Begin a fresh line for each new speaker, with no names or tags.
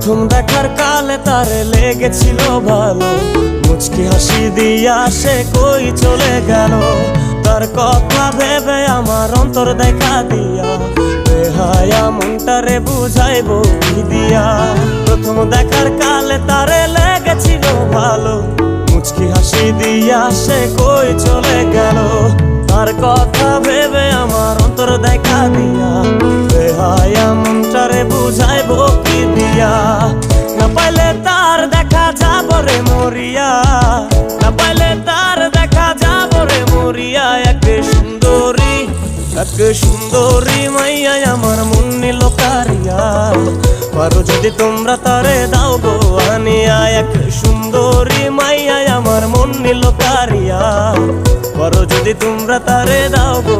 প্রথম দেখার কালে তারে লেগেছিল ভালো, মুচকি হাসি দিয়া সে কই চলে গেল। তার কথা ভেবে আমার অন্তর দেখা দিয়া বেহায়া মনটারে বুঝাইবো কি দিয়া। প্রথম দেখার কালে তারে লেগেছিল ভালো, মুচকি হাসি দিয়া সে কই চলে গেল। তার কথা ভেবে আমার অন্তর দেখা দিয়া বেহায়া মনটারে বুঝাইবো কি দিয়া। না পাইলে তার দেখা যাব রে মরিয়া, না পাইলে তার দেখা যাব রে মরিয়া। এক সুন্দরী মাইয়া আমার মন নিল কারিয়া, পারো যদি তোমরা তারে দাও গো আনিয়া। এক সুন্দরী মাইয়া আমার মন নিল কারিয়া, পারো যদি তোমরা তারে দাও গো।